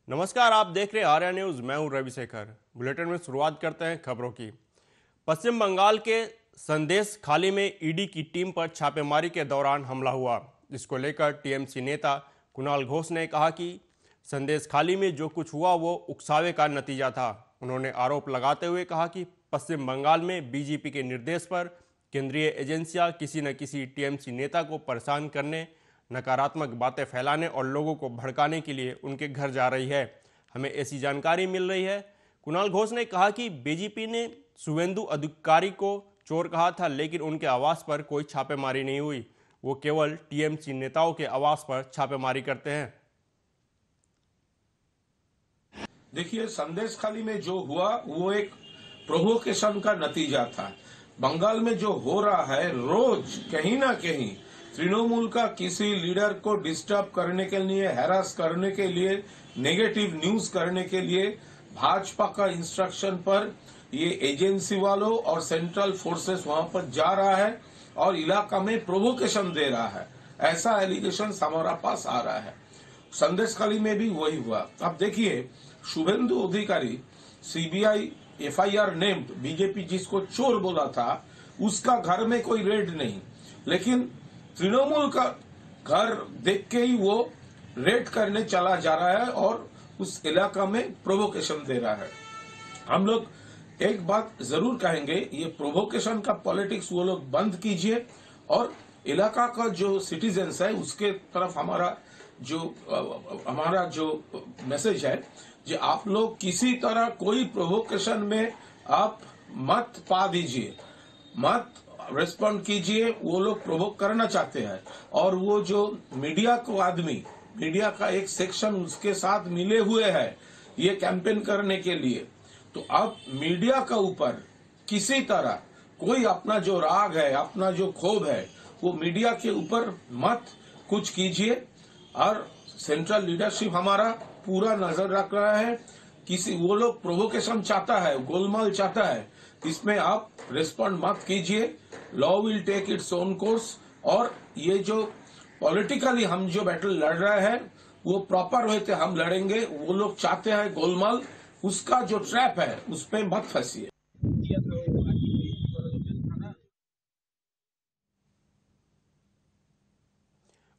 नमस्कार, आप देख रहे हैं आर्या न्यूज। मैं हूं रविशेखर। बुलेटिन में शुरुआत करते हैं खबरों की। पश्चिम बंगाल के संदेश खाली में ईडी की टीम पर छापेमारी के दौरान हमला हुआ, जिसको लेकर टीएमसी नेता कुणाल घोष ने कहा कि संदेश खाली में जो कुछ हुआ वो उकसावे का नतीजा था। उन्होंने आरोप लगाते हुए कहा कि पश्चिम बंगाल में बीजेपी के निर्देश पर केंद्रीय एजेंसियां किसी न किसी टीएमसी नेता को परेशान करने, नकारात्मक बातें फैलाने और लोगों को भड़काने के लिए उनके घर जा रही है। हमें ऐसी जानकारी मिल रही है। कुणाल घोष ने कहा कि बीजेपी ने शुभेंदु अधिकारी को चोर कहा था, लेकिन उनके आवास पर कोई छापेमारी नहीं हुई। वो केवल टीएमसी नेताओं के आवास पर छापेमारी करते हैं। देखिए, संदेश खाली में जो हुआ वो एक प्रोवोकेशन का नतीजा था। बंगाल में जो हो रहा है, रोज कहीं ना कहीं तृणमूल का किसी लीडर को डिस्टर्ब करने के लिए, हैरास करने के लिए, नेगेटिव न्यूज करने के लिए भाजपा का इंस्ट्रक्शन पर ये एजेंसी वालों और सेंट्रल फोर्सेस वहां पर जा रहा है और इलाका में प्रोवोकेशन दे रहा है। ऐसा एलिगेशन हमारा पास आ रहा है। संदेश खाली में भी वही हुआ। अब देखिए, शुभेंदु अधिकारी सीबीआई एफआईआर नेम्ड, बीजेपी जिसको चोर बोला था, उसका घर में कोई रेड नहीं, लेकिन तृणमूल का घर देख के ही वो रेड करने चला जा रहा है और उस इलाका में प्रोवोकेशन दे रहा है। हम लोग एक बात जरूर कहेंगे, ये प्रोवोकेशन का पॉलिटिक्स वो लोग बंद कीजिए और इलाका का जो सिटीजन्स है उसके तरफ हमारा जो मैसेज है, जो आप लोग किसी तरह कोई प्रोवोकेशन में आप मत पा दीजिए, मत रेस्पॉन्ड कीजिए। वो लोग प्रोवोक करना चाहते हैं और वो जो मीडिया को आदमी, मीडिया का एक सेक्शन उसके साथ मिले हुए है ये कैंपेन करने के लिए। तो अब मीडिया का ऊपर किसी तरह कोई अपना जो राग है, अपना जो क्षोभ है, वो मीडिया के ऊपर मत कुछ कीजिए। और सेंट्रल लीडरशिप हमारा पूरा नजर रख रहा है। किसी वो लोग प्रोवोकेशन चाहता है, गोलमाल चाहता है, इसमें आप रिस्पॉन्ड मत कीजिए। Law will take its own course और ये जो पॉलिटिकली हम जो बैटल लड़ रहे हैं वो प्रॉपर वे से हम लड़ेंगे। वो लोग चाहते हैं गोलमाल, उसका जो ट्रैप है उस पर मत फंसिए।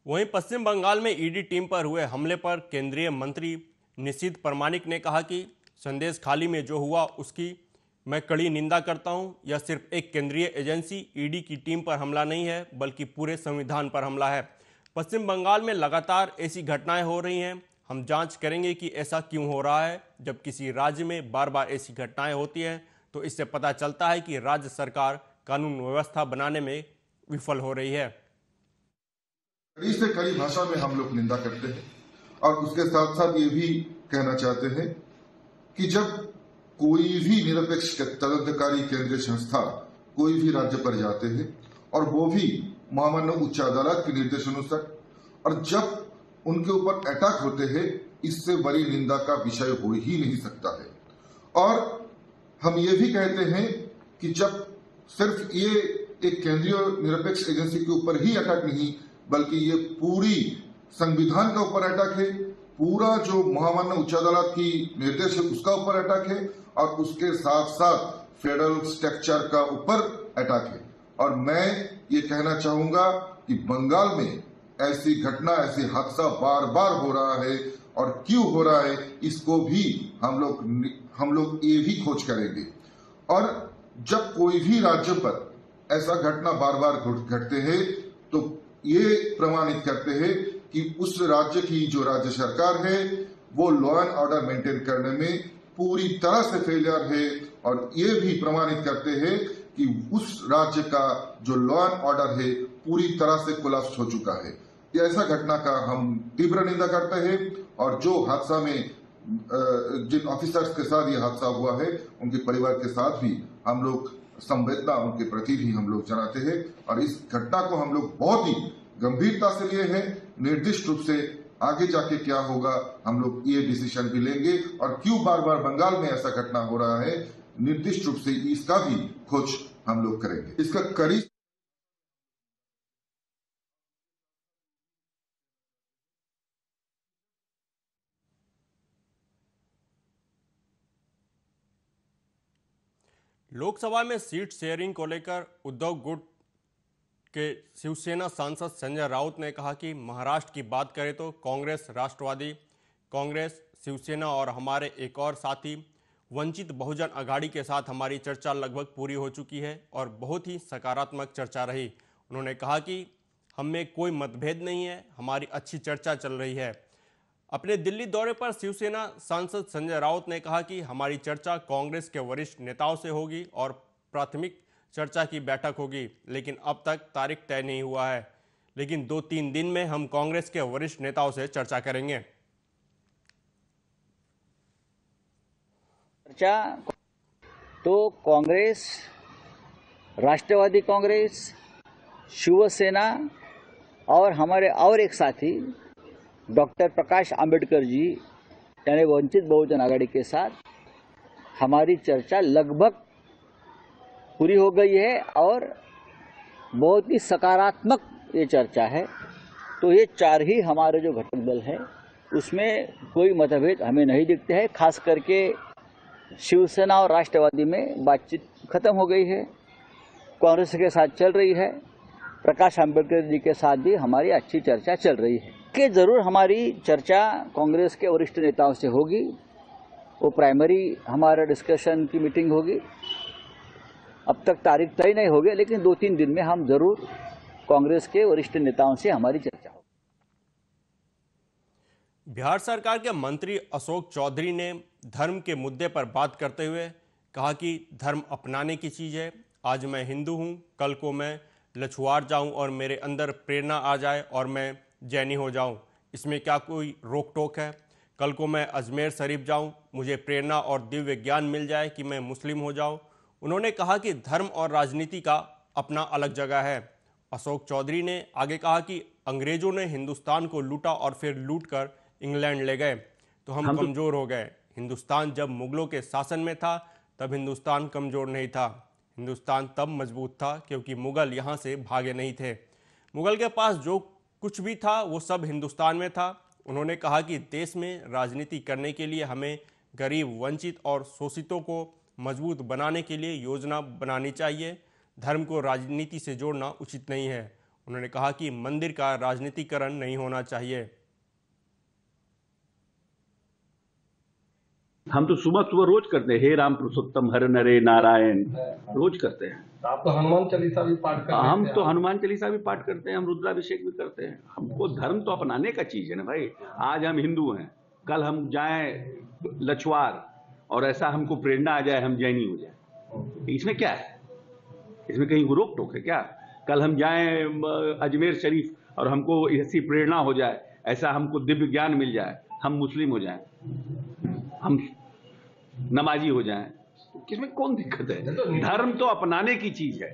वहीं पश्चिम बंगाल में ईडी टीम पर हुए हमले पर केंद्रीय मंत्री निशीथ प्रामाणिक ने कहा कि संदेश खाली में जो हुआ उसकी मैं कड़ी निंदा करता हूं। यह सिर्फ एक केंद्रीय एजेंसी ईडी की टीम पर हमला नहीं है, बल्कि पूरे संविधान पर हमला है। पश्चिम बंगाल में लगातार ऐसी घटनाएं हो रही हैं। हम जांच करेंगे कि ऐसा क्यों हो रहा है। जब किसी राज्य में बार बार ऐसी घटनाएं होती हैं तो इससे पता चलता है कि राज्य सरकार कानून व्यवस्था बनाने में विफल हो रही है। कड़ी से कड़ी भाषा में हम लोग निंदा करते हैं और उसके साथ साथ ये भी कहना चाहते हैं कि जब कोई भी निरपेक्ष तदंतकारी केंद्रीय संस्था कोई भी राज्य पर जाते हैं और वो भी महामान्य उच्च अदालत के निर्देशानुसार, और जब उनके ऊपर अटैक होते हैं, इससे बड़ी निंदा का विषय हो ही नहीं सकता है। और हम ये भी कहते हैं कि जब सिर्फ ये एक केंद्रीय निरपेक्ष एजेंसी के ऊपर ही अटैक नहीं, बल्कि ये पूरी संविधान का ऊपर अटैक है, पूरा जो महामान्य उच्च अदालत की निर्देश है उसका ऊपर अटैक है और उसके साथ साथ फेडरल स्ट्रक्चर का ऊपर अटैक है। और मैं ये कहना चाहूंगा कि बंगाल में ऐसी घटना, ऐसी हादसा बार बार हो रहा है और क्यों हो रहा है इसको भी हम लोग ये भी खोज करेंगे। और जब कोई भी राज्य पर ऐसा घटना बार बार घटते हैं तो ये प्रमाणित करते हैं कि उस राज्य की जो राज्य सरकार है वो लॉ एंड ऑर्डर मेंटेन करने में पूरी तरह से फेलियर है, और ये भी प्रमाणित करते हैं कि उस राज्य का जो लॉ एंड ऑर्डर है पूरी तरह से कोलैप्स हो चुका है। ये ऐसा घटना का हम तीव्र निंदा करते हैं और जो हादसा में जिन ऑफिसर्स के साथ ये हादसा हुआ है उनके परिवार के साथ भी हम लोग संवेदना उनके प्रति भी हम लोग जनाते हैं और इस घटना को हम लोग बहुत ही गंभीरता से लिए हैं। निर्दिष्ट रूप से आगे जाके क्या होगा हम लोग ये डिसीजन भी लेंगे और क्यों बार बार बंगाल में ऐसा घटना हो रहा है निर्दिष्ट रूप से इसका भी खोज हम लोग करेंगे। इसका कड़ी लोकसभा में सीट शेयरिंग को लेकर उद्धव गुट के शिवसेना सांसद संजय राउत ने कहा कि महाराष्ट्र की बात करें तो कांग्रेस, राष्ट्रवादी कांग्रेस, शिवसेना और हमारे एक और साथी वंचित बहुजन अघाड़ी के साथ हमारी चर्चा लगभग पूरी हो चुकी है और बहुत ही सकारात्मक चर्चा रही। उन्होंने कहा कि हम में कोई मतभेद नहीं है, हमारी अच्छी चर्चा चल रही है। अपने दिल्ली दौरे पर शिवसेना सांसद संजय राउत ने कहा कि हमारी चर्चा कांग्रेस के वरिष्ठ नेताओं से होगी और प्राथमिक चर्चा की बैठक होगी, लेकिन अब तक तारीख तय नहीं हुआ है। लेकिन 2-3 दिन में हम कांग्रेस के वरिष्ठ नेताओं से चर्चा करेंगे। चर्चा तो कांग्रेस, राष्ट्रवादी कांग्रेस, शिवसेना और हमारे और एक साथी डॉक्टर प्रकाश आंबेडकर जी यानी वंचित बहुजन आघाड़ी के साथ हमारी चर्चा लगभग पूरी हो गई है और बहुत ही सकारात्मक ये चर्चा है। तो ये चार ही हमारे जो घटक दल है उसमें कोई मतभेद हमें नहीं दिखते हैं। खास करके शिवसेना और राष्ट्रवादी में बातचीत खत्म हो गई है, कांग्रेस के साथ चल रही है, प्रकाश आंबेडकर जी के साथ भी हमारी अच्छी चर्चा चल रही है कि ज़रूर हमारी चर्चा कांग्रेस के वरिष्ठ नेताओं से होगी। वो प्राइमरी हमारा डिस्कशन की मीटिंग होगी। अब तक तारीख तय नहीं होगी, लेकिन 2-3 दिन में हम जरूर कांग्रेस के वरिष्ठ नेताओं से हमारी चर्चा होगी। बिहार सरकार के मंत्री अशोक चौधरी ने धर्म के मुद्दे पर बात करते हुए कहा कि धर्म अपनाने की चीज़ है। आज मैं हिंदू हूँ, कल को मैं लछुआर जाऊँ और मेरे अंदर प्रेरणा आ जाए और मैं जैनी हो जाऊँ, इसमें क्या कोई रोक टोक है? कल को मैं अजमेर शरीफ जाऊँ, मुझे प्रेरणा और दिव्य ज्ञान मिल जाए कि मैं मुस्लिम हो जाऊँ। उन्होंने कहा कि धर्म और राजनीति का अपना अलग जगह है। अशोक चौधरी ने आगे कहा कि अंग्रेजों ने हिंदुस्तान को लूटा और फिर लूटकर इंग्लैंड ले गए तो हम कमज़ोर हो गए। हिंदुस्तान जब मुगलों के शासन में था तब हिंदुस्तान कमज़ोर नहीं था, हिंदुस्तान तब मजबूत था क्योंकि मुगल यहाँ से भागे नहीं थे। मुगल के पास जो कुछ भी था वो सब हिंदुस्तान में था। उन्होंने कहा कि देश में राजनीति करने के लिए हमें गरीब, वंचित और शोषितों को मजबूत बनाने के लिए योजना बनानी चाहिए। धर्म को राजनीति से जोड़ना उचित नहीं है। उन्होंने कहा कि मंदिर का राजनीतिकरण नहीं होना चाहिए। हम तो सुबह सुबह रोज करते हैं, हे राम पुरुषोत्तम हर नरे नारायण, रोज करते हैं। आप तो हनुमान चालीसा भी पाठ करते हैं। हम तो हनुमान चालीसा भी पाठ करते हैं, हम रुद्राभिषेक भी करते हैं। हमको धर्म तो अपनाने का चीज है ना भाई। आज हम हिंदू हैं, कल हम जाएं लछुआर और ऐसा हमको प्रेरणा आ जाए हम जैनी हो जाए, इसमें क्या है? इसमें कहीं रोक टोक है क्या? कल हम जाएं अजमेर शरीफ और हमको ऐसी प्रेरणा हो जाए, ऐसा हमको दिव्य ज्ञान मिल जाए, हम मुस्लिम हो जाएं, हम नमाजी हो जाएं, किसमें कौन दिक्कत है? धर्म तो अपनाने की चीज है।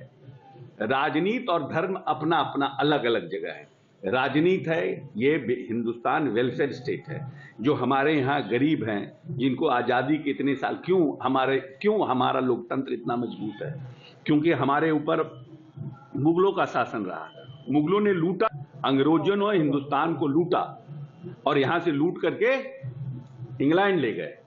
राजनीति और धर्म अपना अपना अलग अलग जगह है। राजनीति है ये हिंदुस्तान वेलफेयर स्टेट है। जो हमारे यहाँ गरीब हैं, जिनको आज़ादी के इतने साल, क्यों हमारा लोकतंत्र इतना मजबूत है? क्योंकि हमारे ऊपर मुगलों का शासन रहा। मुगलों ने लूटा, अंग्रेजों ने हिंदुस्तान को लूटा और यहाँ से लूट करके इंग्लैंड ले गए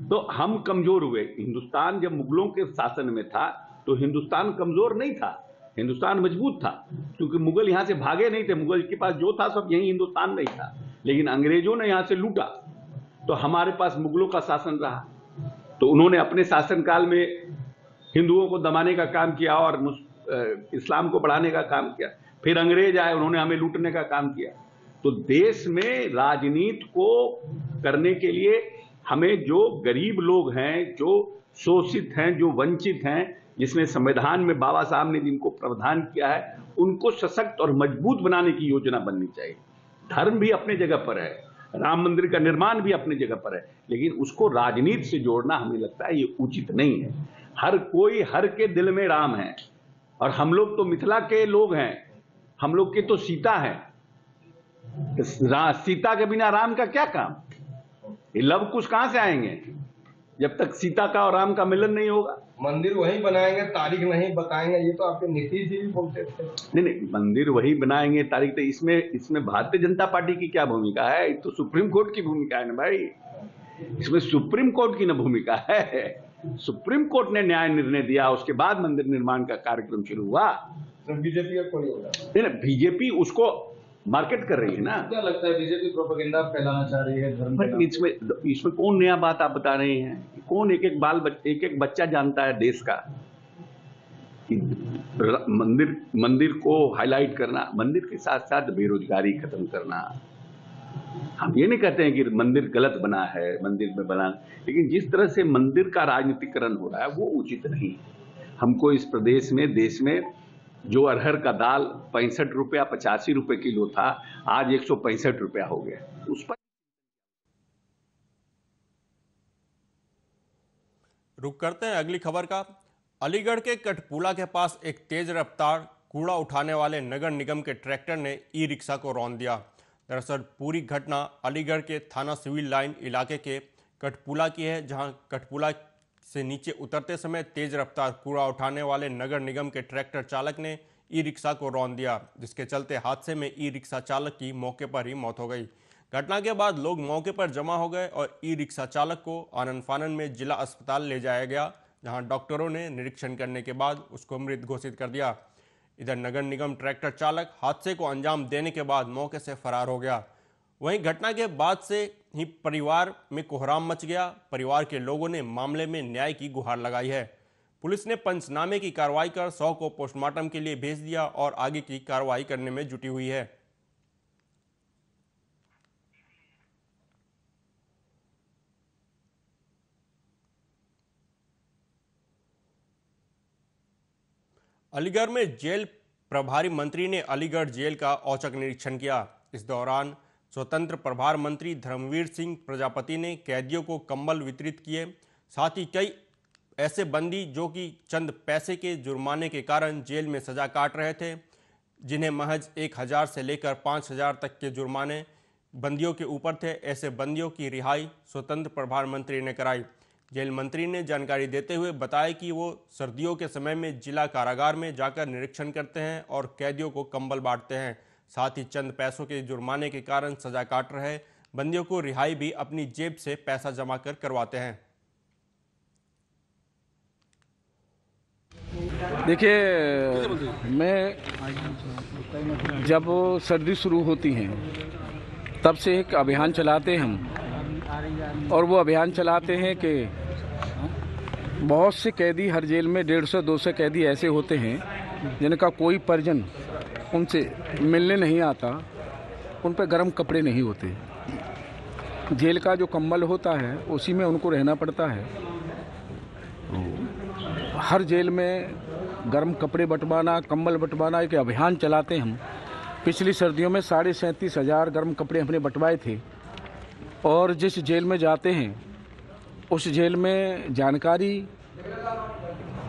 तो हम कमजोर हुए। हिंदुस्तान जब मुगलों के शासन में था तो हिंदुस्तान कमजोर नहीं था, हिंदुस्तान मजबूत था, क्योंकि मुगल यहाँ से भागे नहीं थे। मुगल के पास जो था सब यही हिंदुस्तान में ही था, लेकिन अंग्रेजों ने यहाँ से लूटा तो हमारे पास मुगलों का शासन रहा। तो उन्होंने अपने शासनकाल में हिंदुओं को दबाने का काम किया और इस्लाम को बढ़ाने का काम किया। फिर अंग्रेज आए, उन्होंने हमें लूटने का काम किया। तो देश में राजनीति को करने के लिए हमें जो गरीब लोग हैं, जो शोषित हैं, जो वंचित हैं, जिसमें संविधान में बाबा साहब ने जिनको प्रावधान किया है, उनको सशक्त और मजबूत बनाने की योजना बननी चाहिए। धर्म भी अपने जगह पर है, राम मंदिर का निर्माण भी अपनी जगह पर है, लेकिन उसको राजनीति से जोड़ना हमें लगता है ये उचित नहीं है। हर के दिल में राम है और हम लोग तो मिथिला के लोग हैं, हम लोग के तो सीता है। सीता के बिना राम का क्या काम? ये लव कुश कहां से आएंगे जब तक सीता का और राम का मिलन नहीं होगा? मंदिर वही बनाएंगे, तारीख नहीं बताएंगे, ये तो आपके नीतीश जी भी बोलते थे। नहीं, मंदिर वही बनाएंगे, तारीख तो इसमें भारतीय जनता पार्टी की क्या भूमिका है? तो सुप्रीम कोर्ट की भूमिका है ना भाई, इसमें सुप्रीम कोर्ट की ना भूमिका है। सुप्रीम कोर्ट ने न्याय निर्णय दिया, उसके बाद मंदिर निर्माण का कार्यक्रम शुरू हुआ। तो बीजेपी का कोई होगा? नहीं, बीजेपी उसको मार्केट कर रही है ना। क्या लगता है बीजेपी प्रोपेगेंडा फैलाना चाह रही है धर्म के नाम पे? इसमें कौन नया बात आप बता रहे हैं? कौन एक एक बच्चा जानता है देश का कि मंदिर को हाईलाइट करना, मंदिर के साथ साथ बेरोजगारी खत्म करना। हम ये नहीं कहते हैं कि मंदिर गलत बना है, मंदिर में बना, लेकिन जिस तरह से मंदिर का राजनीतिकरण हो रहा है वो उचित नहीं है। हमको इस प्रदेश में, देश में जो अरहर का दाल 65 रुपया 85 रुपए किलो था, आज 165 रुपया हो गया। उस पर रुक करते हैं अगली खबर का। अलीगढ़ के कठपुला के पास एक तेज रफ्तार कूड़ा उठाने वाले नगर निगम के ट्रैक्टर ने ई रिक्शा को रौंद दिया। दरअसल पूरी घटना अलीगढ़ के थाना सिविल लाइन इलाके के कठपुला की है, जहां कठपुला से नीचे उतरते समय तेज रफ्तार कूड़ा उठाने वाले नगर निगम के ट्रैक्टर चालक ने ई रिक्शा को रौंद दिया, जिसके चलते हादसे में ई रिक्शा चालक की मौके पर ही मौत हो गई। घटना के बाद लोग मौके पर जमा हो गए और ई रिक्शा चालक को आनन फानन में जिला अस्पताल ले जाया गया, जहां डॉक्टरों ने निरीक्षण करने के बाद उसको मृत घोषित कर दिया। इधर नगर निगम ट्रैक्टर चालक हादसे को अंजाम देने के बाद मौके से फरार हो गया। वहीं घटना के बाद से ही परिवार में कोहराम मच गया। परिवार के लोगों ने मामले में न्याय की गुहार लगाई है। पुलिस ने पंचनामे की कार्रवाई कर शव को पोस्टमार्टम के लिए भेज दिया और आगे की कार्रवाई करने में जुटी हुई है। अलीगढ़ में जेल प्रभारी मंत्री ने अलीगढ़ जेल का औचक निरीक्षण किया। इस दौरान स्वतंत्र प्रभार मंत्री धर्मवीर सिंह प्रजापति ने कैदियों को कंबल वितरित किए। साथ ही कई ऐसे बंदी जो कि चंद पैसे के जुर्माने के कारण जेल में सजा काट रहे थे, जिन्हें महज 1000 से लेकर 5000 तक के जुर्माने बंदियों के ऊपर थे, ऐसे बंदियों की रिहाई स्वतंत्र प्रभार मंत्री ने कराई। जेल मंत्री ने जानकारी देते हुए बताया कि वो सर्दियों के समय में जिला कारागार में जाकर निरीक्षण करते हैं और कैदियों को कंबल बांटते हैं। साथ ही चंद पैसों के जुर्माने के कारण सजा काट रहे बंदियों को रिहाई भी अपनी जेब से पैसा जमा कर करवाते हैं। देखिए, मैं जब सर्दी शुरू होती है तब से एक अभियान चलाते हैं हम, और वो अभियान चलाते हैं कि बहुत से कैदी हर जेल में 150-200 कैदी ऐसे होते हैं जिनका कोई परिजन उनसे मिलने नहीं आता, उन पर गर्म कपड़े नहीं होते। जेल का जो कंबल होता है उसी में उनको रहना पड़ता है। हर जेल में गर्म कपड़े बंटवाना, कंबल बंटवाना एक अभियान चलाते हम। पिछली सर्दियों में 37,500 गर्म कपड़े हमने बंटवाए थे। और जिस जेल में जाते हैं उस जेल में जानकारी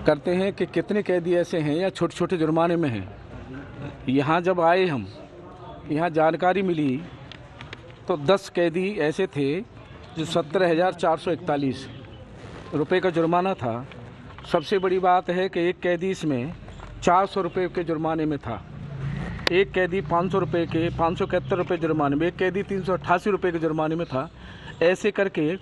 करते हैं कि कितने कैदी ऐसे हैं या छोटे छोटे जुर्माने में हैं। यहाँ जब आए हम, यहाँ जानकारी मिली तो 10 कैदी ऐसे थे जो 17,441 रुपये का जुर्माना था। सबसे बड़ी बात है कि एक कैदी इसमें 400 रुपये के जुर्माने में था, एक कैदी 500 रुपये के 571 रुपये जुर्माने में, एक कैदी 388 रुपये के जुर्माने में था। ऐसे करके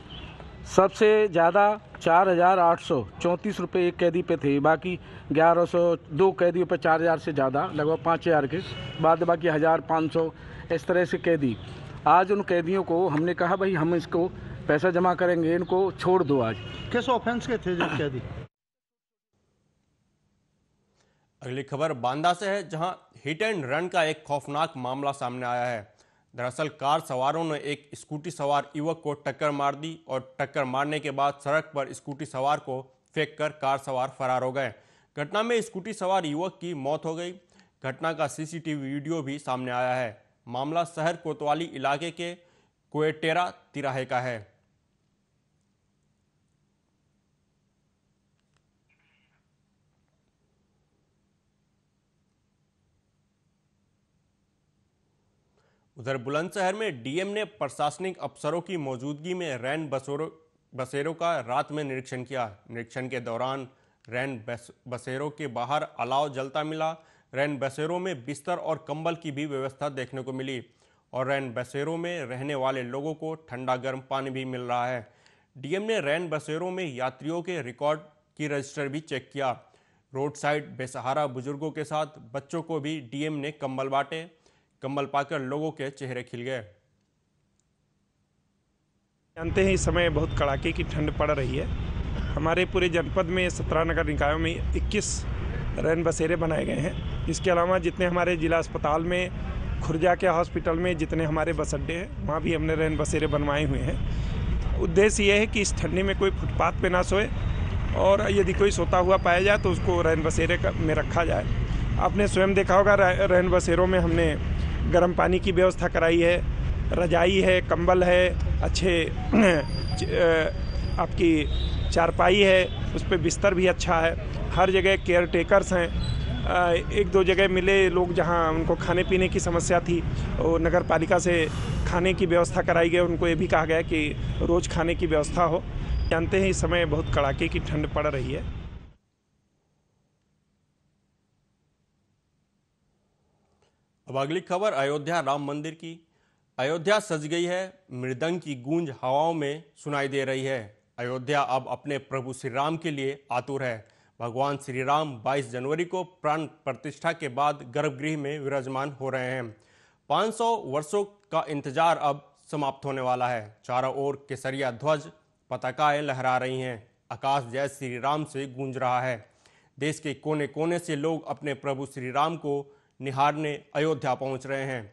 सबसे ज़्यादा 4,834 रुपये एक कैदी पे थे, बाकी 1102 कैदियों पे 4,000 से ज़्यादा, लगभग 5,000 के बाद बाकी 1,500 इस तरह से कैदी। आज उन कैदियों को हमने कहा भाई हम इसको पैसा जमा करेंगे, इनको छोड़ दो। आज किस ऑफेंस के थे जो कैदी? अगली खबर बांदा से है, जहां हिट एंड रन का एक खौफनाक मामला सामने आया है। दरअसल कार सवारों ने एक स्कूटी सवार युवक को टक्कर मार दी और टक्कर मारने के बाद सड़क पर स्कूटी सवार को फेंककर कार सवार फरार हो गए। घटना में स्कूटी सवार युवक की मौत हो गई। घटना का सीसीटीवी वीडियो भी सामने आया है। मामला शहर कोतवाली इलाके के कोएटेरा तिराहे का है। उधर बुलंदशहर में डीएम ने प्रशासनिक अफसरों की मौजूदगी में रैन बसेरों का रात में निरीक्षण किया। निरीक्षण के दौरान रैन बसेरों के बाहर अलाव जलता मिला। रैन बसेरों में बिस्तर और कंबल की भी व्यवस्था देखने को मिली और रैन बसेरों में रहने वाले लोगों को ठंडा गर्म पानी भी मिल रहा है। डीएम ने रैन बसेरों में यात्रियों के रिकॉर्ड की रजिस्टर भी चेक किया। रोड साइड बेसहारा बुजुर्गों के साथ बच्चों को भी डीएम ने कंबल बांटे। कंबल पाकर लोगों के चेहरे खिल गए। जानते हैं इस समय बहुत कड़ाके की ठंड पड़ रही है। हमारे पूरे जनपद में 17 नगर निकायों में 21 रैन बसेरे बनाए गए हैं। इसके अलावा जितने हमारे जिला अस्पताल में, खुर्जा के हॉस्पिटल में जितने हमारे बस अड्डे हैं, वहाँ भी हमने रैन बसेरे बनवाए हुए हैं। उद्देश्य ये है कि इस ठंडी में कोई फुटपाथ पे ना सोए और यदि कोई सोता हुआ पाया जाए तो उसको रैन बसेरे में रखा जाए। आपने स्वयं देखा होगा रैन बसेरों में हमने गर्म पानी की व्यवस्था कराई है, रजाई है, कंबल है, अच्छे आपकी चारपाई है, उस पर बिस्तर भी अच्छा है। हर जगह केयर टेकर्स हैं। एक दो जगह मिले लोग जहां उनको खाने पीने की समस्या थी, और नगर पालिका से खाने की व्यवस्था कराई गई। उनको ये भी कहा गया कि रोज़ खाने की व्यवस्था हो। जानते हैं इस समय बहुत कड़ाके की ठंड पड़ रही है। अब अगली खबर अयोध्या राम मंदिर की। अयोध्या सज गई है, मृदंग की गूंज हवाओं में सुनाई दे रही है। अयोध्या अब अपने प्रभु श्री राम के लिए आतुर है। भगवान श्री राम 22 जनवरी को प्राण प्रतिष्ठा के बाद गर्भगृह में विराजमान हो रहे हैं। 500 वर्षों का इंतजार अब समाप्त होने वाला है। चारों ओर केसरिया ध्वज पताकाएं लहरा रही हैं। आकाश जय श्री राम से गूंज रहा है। देश के कोने कोने से लोग अपने प्रभु श्री राम को निहारने अयोध्या पहुंच रहे हैं।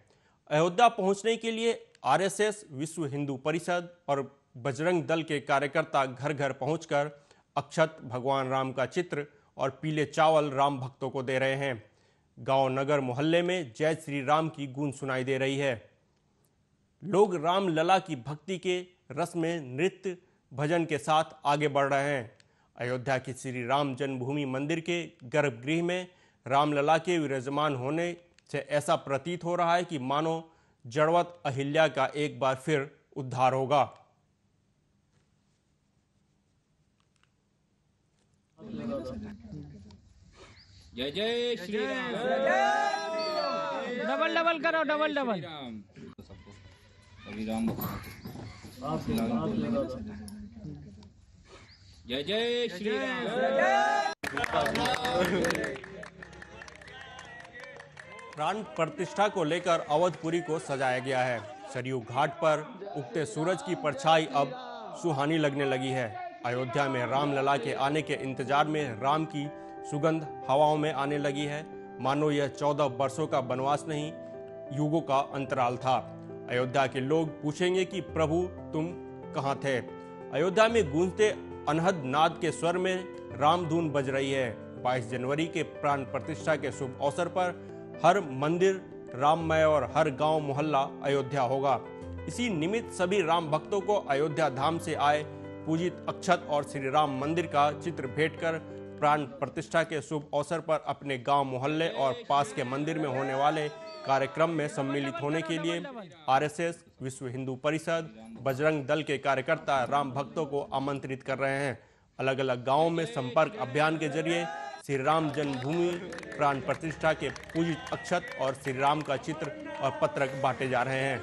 अयोध्या पहुंचने के लिए आरएसएस, विश्व हिंदू परिषद और बजरंग दल के कार्यकर्ता घर घर पहुंचकर अक्षत, भगवान राम का चित्र और पीले चावल राम भक्तों को दे रहे हैं। गांव, नगर, मोहल्ले में जय श्री राम की गूंज सुनाई दे रही है। लोग राम लला की भक्ति के रस में नृत्य भजन के साथ आगे बढ़ रहे हैं। अयोध्या के श्री राम जन्मभूमि मंदिर के गर्भगृह में रामलला के विराजमान होने से ऐसा प्रतीत हो रहा है कि मानो जड़वत अहिल्या का एक बार फिर उद्धार होगा। जय जय श्री राम। डबल डबल करो, डबल डबल। जय जय श्री राम। प्राण प्रतिष्ठा को लेकर अवधपुरी को सजाया गया है। सरयू घाट पर उगते सूरज की परछाई अब सुहानी लगने लगी है। अयोध्या में रामलला के आने के इंतजार में राम की सुगंध हवाओं में आने लगी है। मानो यह 14 वर्षों का वनवास नहीं, युगों का अंतराल था। अयोध्या के लोग पूछेंगे कि प्रभु तुम कहाँ थे। अयोध्या में गूंजते अनहद नाद के स्वर में रामधुन बज रही है। 22 जनवरी के प्राण प्रतिष्ठा के शुभ अवसर पर हर मंदिर राममय और हर गांव मोहल्ला अयोध्या होगा। इसी निमित्त सभी राम भक्तों को अयोध्या धाम से आए पूजित अक्षत और श्री राम मंदिर का चित्र भेंट कर प्राण प्रतिष्ठा के शुभ अवसर पर अपने गांव, मोहल्ले और पास के मंदिर में होने वाले कार्यक्रम में सम्मिलित होने के लिए आरएसएस, विश्व हिंदू परिषद, बजरंग दल के कार्यकर्ता राम भक्तों को आमंत्रित कर रहे हैं। अलग अलग गांवों में संपर्क अभियान के जरिए श्री राम जन्मभूमि प्राण प्रतिष्ठा के पूजित अक्षत और श्री राम का चित्र और पत्रक बांटे जा रहे हैं।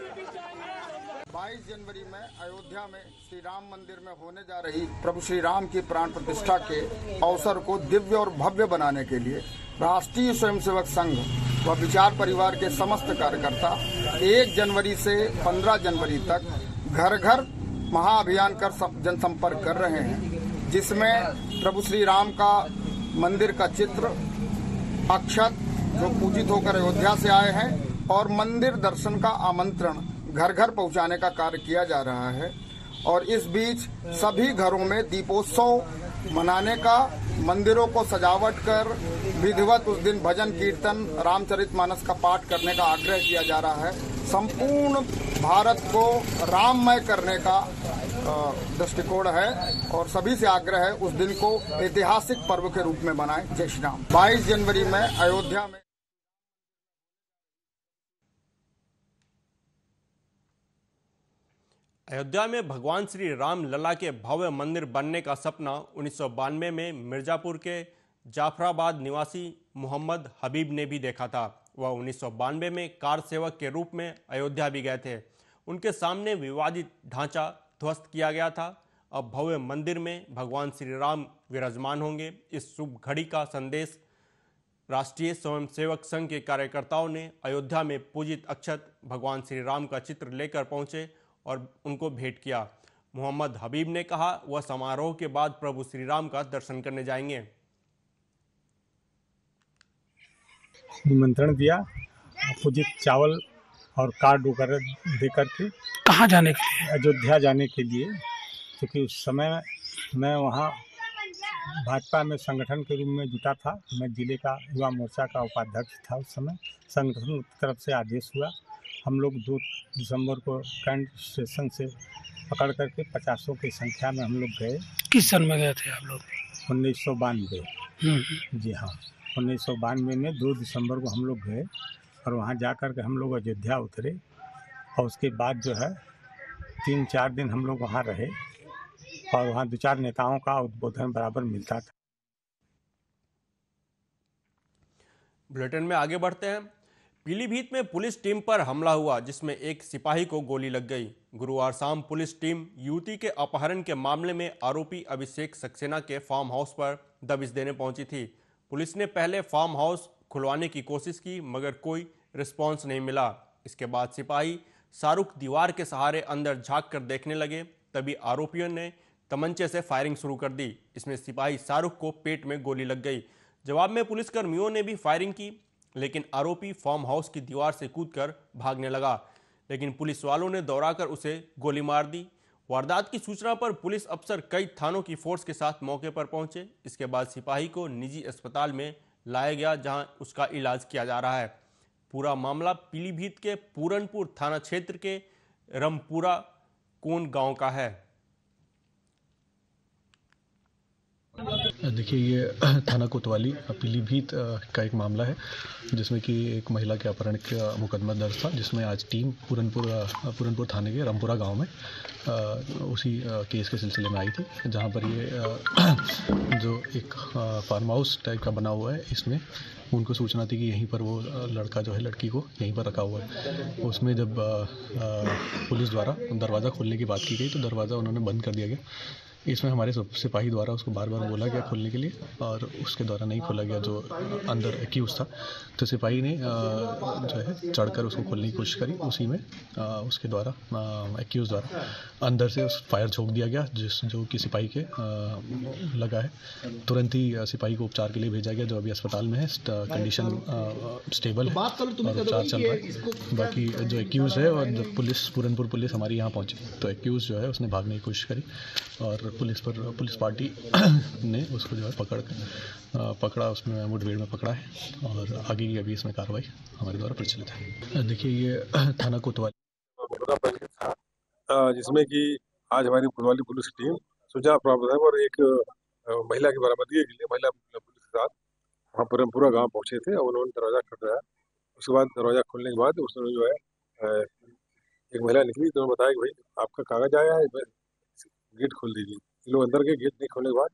22 जनवरी में अयोध्या में श्री राम मंदिर में होने जा रही प्रभु श्री राम की प्राण प्रतिष्ठा के अवसर को दिव्य और भव्य बनाने के लिए राष्ट्रीय स्वयंसेवक संघ व विचार परिवार के समस्त कार्यकर्ता 1 जनवरी से 15 जनवरी तक घर घर महाअभियान कर जनसंपर्क कर रहे हैं, जिसमें प्रभु श्री राम का मंदिर का चित्र, अक्षत जो पूजित होकर अयोध्या से आए हैं, और मंदिर दर्शन का आमंत्रण घर घर पहुंचाने का कार्य किया जा रहा है। और इस बीच सभी घरों में दीपोत्सव मनाने का, मंदिरों को सजावट कर विधिवत उस दिन भजन कीर्तन रामचरितमानस का पाठ करने का आग्रह किया जा रहा है। संपूर्ण भारत को राममय करने का दृष्टिकोण है और सभी से आग्रह है उस दिन को ऐतिहासिक पर्व के रूप में मनाएं। जय श्री राम। 22 जनवरी में अयोध्या में अयोध्या में भगवान श्री राम लला के भव्य मंदिर बनने का सपना 1992 में मिर्जापुर के जाफराबाद निवासी मोहम्मद हबीब ने भी देखा था। वह 1992 में कार सेवक के रूप में अयोध्या भी गए थे। उनके सामने विवादित ढांचा ध्वस्त किया गया था। अब भव्य मंदिर में भगवान श्री राम विराजमान होंगे। इस शुभ घड़ी का संदेश राष्ट्रीय स्वयंसेवक संघ के कार्यकर्ताओं ने अयोध्या में पूजित अक्षत भगवान श्री राम का चित्र लेकर पहुंचे और उनको भेंट किया। मोहम्मद हबीब ने कहा वह समारोह के बाद प्रभु श्री राम का दर्शन करने जाएंगे। निमंत्रण दिया, पूजित चावल और कार्ड वगैरह दे करके। कहाँ जाने के लिए? अयोध्या जाने के लिए, क्योंकि उस समय मैं वहाँ भाजपा में संगठन के रूप में जुटा था। मैं जिले का युवा मोर्चा का उपाध्यक्ष था उस समय। संगठन की तरफ से आदेश हुआ, हम लोग 2 दिसंबर को कैंट स्टेशन से पकड़ करके 50 की संख्या में हम लोग गए। किस सन में गए थे आप लोग? 1992। जी हाँ, 1992 में 2 दिसंबर को हम लोग गए और वहाँ जा कर के हम लोग अयोध्या उतरे और उसके बाद जो है 3-4 दिन हम लोग वहाँ रहे और वहाँ 2-4 नेताओं का उद्बोधन बराबर मिलता था। बुलेटिन में आगे बढ़ते हैं। पीलीभीत में पुलिस टीम पर हमला हुआ जिसमें एक सिपाही को गोली लग गई। गुरुवार शाम पुलिस टीम युवती के अपहरण के मामले में आरोपी अभिषेक सक्सेना के फार्म हाउस पर दबिश देने पहुंची थी। पुलिस ने पहले फार्म हाउस खुलवाने की कोशिश की मगर कोई रिस्पांस नहीं मिला। इसके बाद सिपाही शाहरुख दीवार के सहारे अंदर झांक कर देखने लगे, तभी आरोपियों ने तमंचे से फायरिंग शुरू कर दी। इसमें सिपाही शाहरुख को पेट में गोली लग गई। जवाब में पुलिसकर्मियों ने भी फायरिंग की, लेकिन आरोपी फार्म हाउस की दीवार से कूदकर भागने लगा, लेकिन पुलिस वालों ने दौड़ाकर उसे गोली मार दी। वारदात की सूचना पर पुलिस अफसर कई थानों की फोर्स के साथ मौके पर पहुंचे। इसके बाद सिपाही को निजी अस्पताल में लाया गया जहां उसका इलाज किया जा रहा है। पूरा मामला पीलीभीत के पूरनपुर थाना क्षेत्र के रमपुरा कोन गांव का है। देखिए, ये थाना कोतवाली पीलीभीत का एक मामला है जिसमें कि एक महिला के अपहरण का मुकदमा दर्ज था, जिसमें आज टीम पूरनपुर थाने के रामपुरा गांव में उसी केस के सिलसिले में आई थी, जहां पर ये जो एक फार्म हाउस टाइप का बना हुआ है, इसमें उनको सूचना थी कि यहीं पर वो लड़का जो है लड़की को यहीं पर रखा हुआ है। उसमें जब पुलिस द्वारा दरवाज़ा खोलने की बात की गई तो दरवाज़ा उन्होंने बंद कर दिया गया। इसमें हमारे सिपाही द्वारा उसको बार बार बोला गया खोलने के लिए और उसके द्वारा नहीं खोला गया जो अंदर एक्यूज था। तो सिपाही ने जो है चढ़कर उसको खोलने की कोशिश करी। उसी में उसके द्वारा एक्यूज द्वारा अंदर से उस फायर झोंक दिया गया जो कि सिपाही के लगा है। तुरंत ही सिपाही को उपचार के लिए भेजा गया, जो अभी अस्पताल में है। कंडीशन स्टेबल है और उपचार चल रहा है। बाकी जो एक्यूज है और जब पूरनपुर पुलिस हमारी यहाँ पहुँची तो एक्यूज जो है उसने भागने की कोशिश करी और पुलिस पार्टी ने उसको जो है पकड़ा, उसमें मुठभेड़ में पकड़ा है और आगे की अभी इसमें कार्रवाई हमारे द्वारा प्रचलित है। देखिए, ये थाना कोतवाली जिसमें कि आज हमारी कोतवाली पुलिस टीम सूचना प्राप्त है और एक महिला की बरामदगी के लिए महिला पुलिस के साथ वहाँ पूरनपुरा गाँव पहुँचे थे और उन्होंने दरवाज़ा खटखटाया। उसके बाद दरवाज़ा खोलने के बाद उसने जो है एक महिला निकली तो उन्होंने बताया कि भाई आपका कागज आया है, गेट खोल दीजिए। इन लोग अंदर के गेट नहीं खोलने के बाद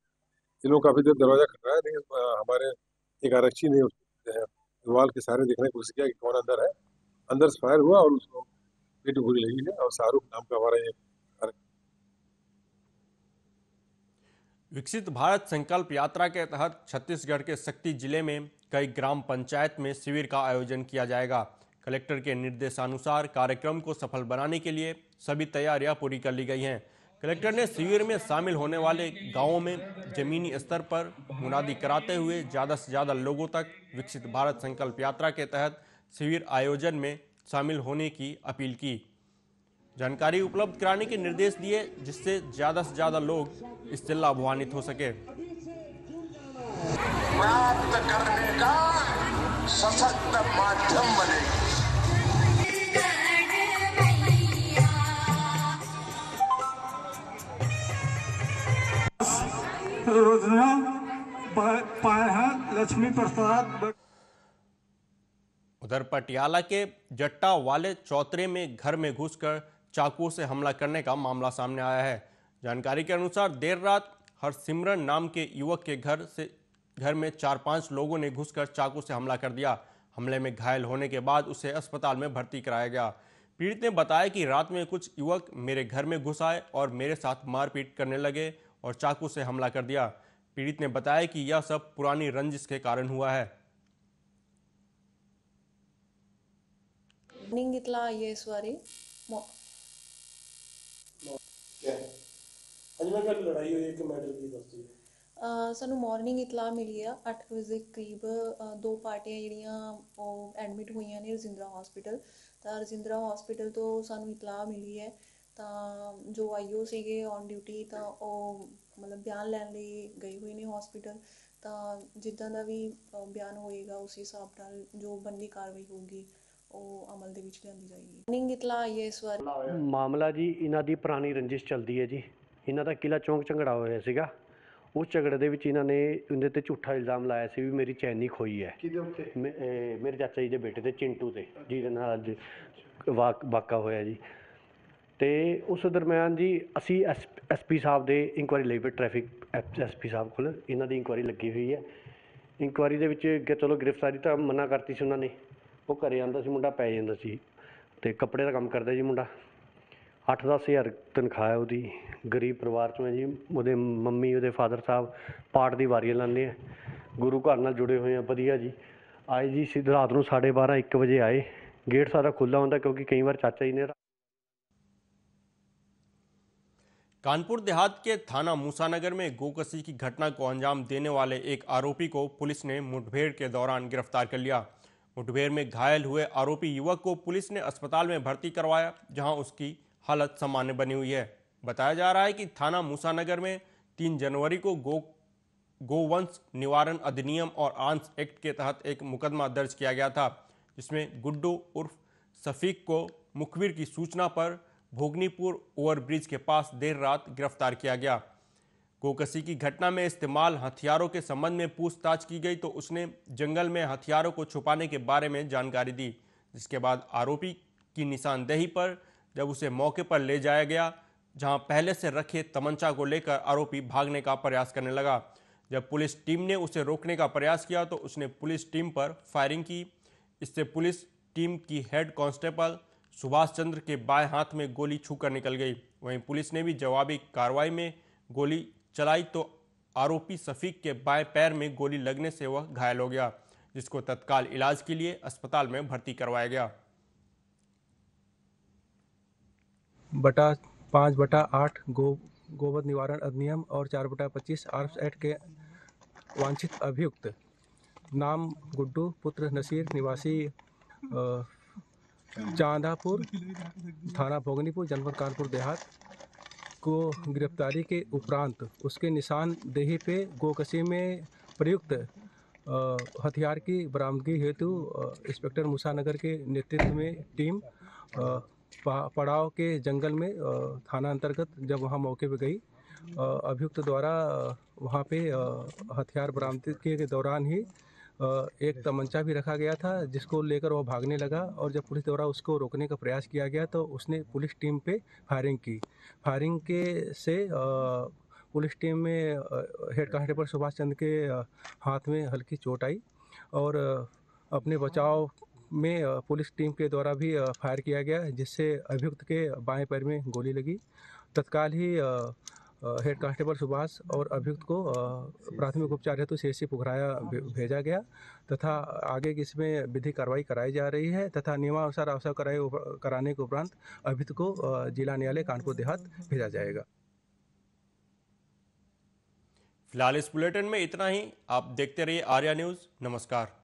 इन लोग काफ़ी देर दरवाज़ा खटखटाया, लेकिन हमारे एक आरक्षी ने दीवार के सहारे देखने की कोशिश किया कि कौन अंदर है। अंदर से फायर हुआ और उसको पेट में गोली लगी है और शाहरुख नाम का हमारा ये विकसित भारत संकल्प यात्रा के तहत छत्तीसगढ़ के शक्ति जिले में कई ग्राम पंचायत में शिविर का आयोजन किया जाएगा। कलेक्टर के निर्देशानुसार कार्यक्रम को सफल बनाने के लिए सभी तैयारियां पूरी कर ली गई हैं। कलेक्टर ने शिविर में शामिल होने वाले गांवों में जमीनी स्तर पर मुनादी कराते हुए ज़्यादा से ज़्यादा लोगों तक विकसित भारत संकल्प यात्रा के तहत शिविर आयोजन में शामिल होने की अपील की। जानकारी उपलब्ध कराने के निर्देश दिए जिससे ज़्यादा से ज़्यादा लोग इससे लाभान्वित हो सके। प्राप्त करने का सशक्त माध्यम बनेगी। योजना पाया है लक्ष्मी प्रसाद। उधर पटियाला के जट्टा वाले चौतरे में घर में घुसकर चाकू से हमला करने का मामला सामने आया है। जानकारी के अनुसार देर रात हरसिमरन नाम के युवक के घर में 4-5 लोगों ने घुसकर चाकू से हमला कर दिया। हमले में घायल होने के बाद उसे अस्पताल में भर्ती कराया गया। पीड़ित ने बताया कि रात में कुछ युवक मेरे घर में घुस आए और मेरे साथ मारपीट करने लगे और चाकू से हमला कर दिया। पीड़ित ने बताया कि यह सब पुरानी रंजिश के कारण हुआ है। मॉर्निंग इतला आई है इस बारे लड़ाई हुई है कि मैटर की दसती है ਸਾਨੂੰ ਮਾਰਨਿੰਗ ਇਤਲਾਹ ਮਿਲੀ ਆ 8 ਵਜੇ ਦੇ ਕਰੀਬ ਦੋ ਪਾਰਟੀਆਂ ਜਿਹੜੀਆਂ ਉਹ ਐਡਮਿਟ ਹੋਈਆਂ ਨੇ ਰਜਿੰਦਰਾ ਹਸਪੀਟਲ। ਤਾਂ ਰਜਿੰਦਰਾ ਹਸਪੀਟਲ ਤੋਂ ਸਾਨੂੰ ਇਤਲਾਹ ਮਿਲੀ ਹੈ ਤਾਂ ਜੋ ਆਈਓ ਸੀਗੇ ਔਨ ਡਿਊਟੀ ਤਾਂ ਉਹ ਮਤਲਬ ਬਿਆਨ ਲੈਣ ਲਈ ਗਏ ਹੋਏ ਨੇ ਹਸਪੀਟਲ। ਤਾਂ ਜਿੱਦਾਂ ਦਾ ਵੀ ਬਿਆਨ ਹੋਏਗਾ ਉਸ ਹਿਸਾਬ ਨਾਲ ਜੋ ਬਣਦੀ ਕਾਰਵਾਈ ਹੋਊਗੀ ਉਹ ਅਮਲ ਦੇ ਵਿੱਚ ਲਿਆਂਦੀ ਜਾਏਗੀ। ਮਾਰਨਿੰਗ ਇਤਲਾਹ ਆਈ ਹੈ ਇਸ ਵਾਰ ਮਾਮਲਾ ਜੀ ਇਹਨਾਂ ਦੀ ਪੁਰਾਣੀ ਰੰਜਿਸ਼ ਚੱਲਦੀ ਹੈ ਜੀ। ਇਹਨਾਂ ਦਾ ਕਿਲਾ ਚੌਂਕ ਝਗੜਾ ਹੋਇਆ ਸੀਗਾ। ਉਸ ਝਗੜੇ ਦੇ ਵਿੱਚ ਇਹਨਾਂ ਨੇ ਉਹਦੇ ਤੇ ਝੂਠਾ ਇਲਜ਼ਾਮ ਲਾਇਆ ਸੀ ਵੀ ਮੇਰੀ ਚੈਨੀ ਖੋਈ ਹੈ। ਕਿਹਦੇ ਉੱਤੇ? ਮੇਰੇ ਚਾਚਾ ਜੀ ਦੇ ਬੇਟੇ ਤੇ ਚਿੰਟੂ ਤੇ, ਜਿਹਦੇ ਨਾਲ ਅੱਜ ਵਾਕਾ ਹੋਇਆ ਜੀ। ਤੇ ਉਸ ਦਰਮਿਆਨ ਜੀ ਅਸੀਂ ਐਸਪੀ ਸਾਹਿਬ ਦੇ ਇਨਕੁਆਇਰੀ ਲਈ ਫਿਰ ਟ੍ਰੈਫਿਕ ਐਸਪੀ ਸਾਹਿਬ ਕੋਲ ਇਹਨਾਂ ਦੀ ਇਨਕੁਆਇਰੀ ਲੱਗੀ ਹੋਈ ਹੈ। ਇਨਕੁਆਇਰੀ ਦੇ ਵਿੱਚ ਚਲੋ ਗ੍ਰਿਫਤਾਰੀ ਤਾਂ ਮਨਾ ਕਰਤੀ ਸੀ ਉਹਨਾਂ ਨੇ। ਉਹ ਘਰੇ ਆਉਂਦਾ ਸੀ ਮੁੰਡਾ, ਪੈ ਜਾਂਦਾ ਸੀ ਤੇ ਕੱਪੜੇ ਦਾ ਕੰਮ ਕਰਦਾ ਜੀ ਮੁੰਡਾ। 8-10 ਹਜ਼ਾਰ ਤਨਖਾਹ ਹੈ ਉਹਦੀ। ਗਰੀਬ ਪਰਿਵਾਰ 'ਚੋਂ ਹੈ ਜੀ। ਉਹਦੇ ਮੰਮੀ ਉਹਦੇ ਫਾਦਰ ਸਾਹਿਬ ਪਾਠ ਦੀ ਵਾਰੀਆਂ ਲਾਉਂਦੇ ਆ, ਗੁਰੂ ਘਰ ਨਾਲ ਜੁੜੇ ਹੋਏ ਆ ਵਧੀਆ ਜੀ। ਆਏ ਜੀ ਸਿੱਧ ਰਾਤ ਨੂੰ 12:30 1 ਵਜੇ ਆਏ। गेट सारा खुला होता क्योंकि कई बार चाचा जी ने। कानपुर देहात के थाना मूसानगर में गोकसी की घटना को अंजाम देने वाले एक आरोपी को पुलिस ने मुठभेड़ के दौरान गिरफ्तार कर लिया। मुठभेड़ में घायल हुए आरोपी युवक को पुलिस ने अस्पताल में भर्ती करवाया, जहां उसकी हालत सामान्य बनी हुई है। बताया जा रहा है कि थाना मूसानगर में 3 जनवरी को गोवंश निवारण अधिनियम और आर्म्स एक्ट के तहत एक मुकदमा दर्ज किया गया था, जिसमें गुड्डू उर्फ सफीक को मुखबिर की सूचना पर भोगनीपुर ओवरब्रिज के पास देर रात गिरफ्तार किया गया। गोकसी की घटना में इस्तेमाल हथियारों के संबंध में पूछताछ की गई तो उसने जंगल में हथियारों को छुपाने के बारे में जानकारी दी, जिसके बाद आरोपी की निशानदेही पर जब उसे मौके पर ले जाया गया, जहां पहले से रखे तमंचा को लेकर आरोपी भागने का प्रयास करने लगा। जब पुलिस टीम ने उसे रोकने का प्रयास किया तो उसने पुलिस टीम पर फायरिंग की। इससे पुलिस टीम की हेड कांस्टेबल सुभाष चंद्र के बाएं हाथ में गोली छूकर निकल गई। वहीं पुलिस ने भी जवाबी कार्रवाई में गोली चलाई तो आरोपी सफीक के बाएं पैर में गोली लगने से वह घायल हो गया, जिसको तत्काल इलाज के लिए अस्पताल में भर्ती करवाया गया। 5/8 गोवध निवारण अधिनियम और 4/25 आर्म्स एक्ट के वांछित अभियुक्त नाम गुड्डू पुत्र नसीर निवासी चांदापुर थाना भोगनीपुर जनपद कानपुर देहात को गिरफ्तारी के उपरांत उसके निशानदेही पे गोकसी में प्रयुक्त हथियार की बरामदगी हेतु इंस्पेक्टर मूसानगर के नेतृत्व में टीम पड़ाव के जंगल में थाना अंतर्गत जब वहाँ मौके पर गई, अभियुक्त द्वारा वहाँ पे हथियार बरामदगी के दौरान ही एक तमंचा भी रखा गया था, जिसको लेकर वह भागने लगा। और जब पुलिस द्वारा उसको रोकने का प्रयास किया गया तो उसने पुलिस टीम पे फायरिंग की। फायरिंग के से पुलिस टीम में हेड कांस्टेबल सुभाष चंद्र के हाथ में हल्की चोट आई और अपने बचाव में पुलिस टीम के द्वारा भी फायर किया गया, जिससे अभियुक्त के बाएं पैर में गोली लगी। तत्काल ही हेड कांस्टेबल सुभाष और अभियुक्त को प्राथमिक उपचार हेतु CHC पुखराया भेजा गया तथा आगे की इसमें विधिक कार्रवाई कराई जा रही है तथा नियमानुसार अवसर कराने के उपरांत अभियुक्त को जिला न्यायालय कानपुर देहात भेजा जाएगा। फिलहाल इस बुलेटिन में इतना ही। आप देखते रहिए आर्या न्यूज़। नमस्कार।